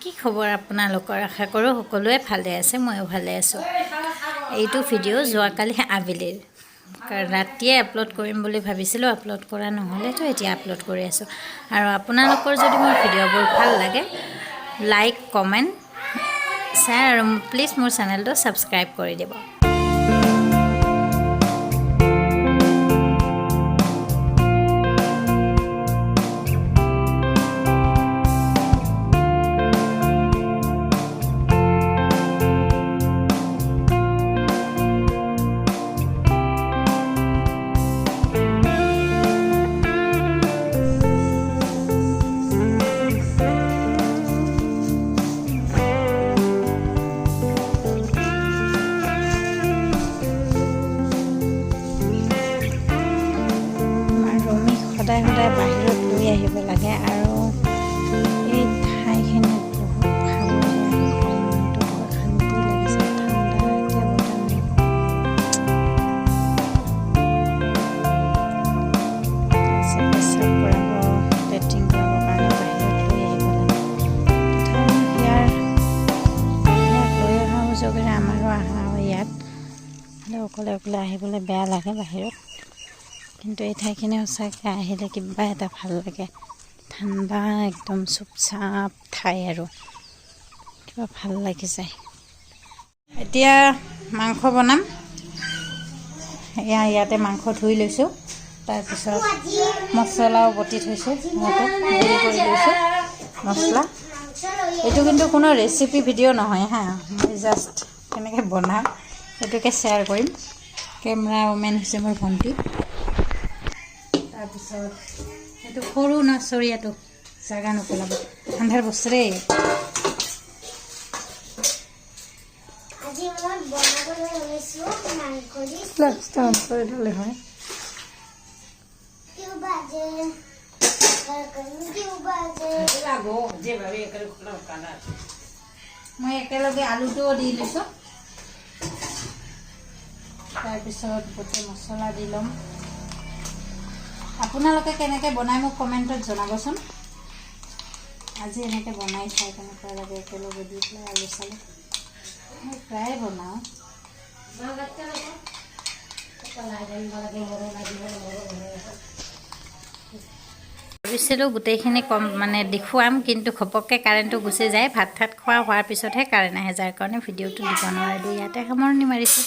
কি খবৰ আপোনালোকৰ? আশা কৰোঁ সকলোৱে ভালে আছে, ময়ো ভালে আছোঁ। এইটো ভিডিঅ' যোৱাকালি আবেলিৰ, ৰাতিয়ে আপলোড কৰিম বুলি ভাবিছিলোঁ, আপলোড কৰা নহ'লেতো এতিয়া আপলোড কৰি আছোঁ। আৰু আপোনালোকৰ যদি মোৰ ভিডিঅ'বোৰ ভাল লাগে, লাইক, কমেণ্ট, শ্বেয়াৰ আৰু প্লিজ মোৰ চেনেলটো ছাবস্ক্ৰাইব কৰি দিব। সদায় সদায় বাহিৰত লৈ আহিব লাগে আৰু এই ঠাইখিনিত বহুত খাবলৈ মনটো বৰ শান্তি লাগিছে, ঠাণ্ডা এতিয়া বতাহ নাই। পেচাব কৰাব, লেট্ৰিন কৰাবৰ কাৰণে বাহিৰত লৈ আহিব লাগে। তথাপিও ইয়াত লৈ অহা সুযোগেৰে আমাৰো অহা হয়। ইয়াত অকলে অকলে আহিবলৈ বেয়া লাগে বাহিৰত, কিন্তু এই ঠাইখিনি সঁচাকৈ আহিলে কিবা এটা ভাল লাগে। ঠাণ্ডা, একদম চুপচাপ ঠাই আৰু কিবা ভাল লাগি যায়। এতিয়া মাংস বনাম। ইয়াতে মাংস ধুই লৈছোঁ, তাৰপিছত মছলাও বটি থৈছোঁ, গুড়ি কৰি লৈছোঁ মছলা। এইটো কিন্তু কোনো ৰেচিপি ভিডিঅ' নহয় হা, মই জাষ্ট কেনেকৈ বনাম সেইটোকে শ্বেয়াৰ কৰিম। কেমেৰা ওমেন হৈছে মোৰ ভণ্টি। তাৰপিছত সেইটো সৰু ন চৰিয়াটো জাগা নপলাব, আন্ধাৰ বস্তুৰে। হয় মই একেলগে আলুটোও দি লৈছোঁ, তাৰপিছত গোটেই মছলা দি ল'ম। আপোনালোকে কেনেকৈ বনাই মোক কমেণ্টত জনাবচোন। আজি এনেকৈ বনাই খাই কেনেকুৱা লাগে, একেলগে দি পেলাই আলু চালু। মই প্ৰায়ে বনাওঁ। ভাবিছিলোঁ গোটেইখিনি কম দেখুৱাম, কিন্তু ঘপককৈ কাৰেণ্টটো গুচি যায়। ভাত খোৱা হোৱাৰ পিছতহে কাৰেণ্ট আহে, যাৰ কাৰণে ভিডিঅ'টো দিব নোৱাৰিলোঁ। ইয়াতে সামৰণি মাৰিছোঁ।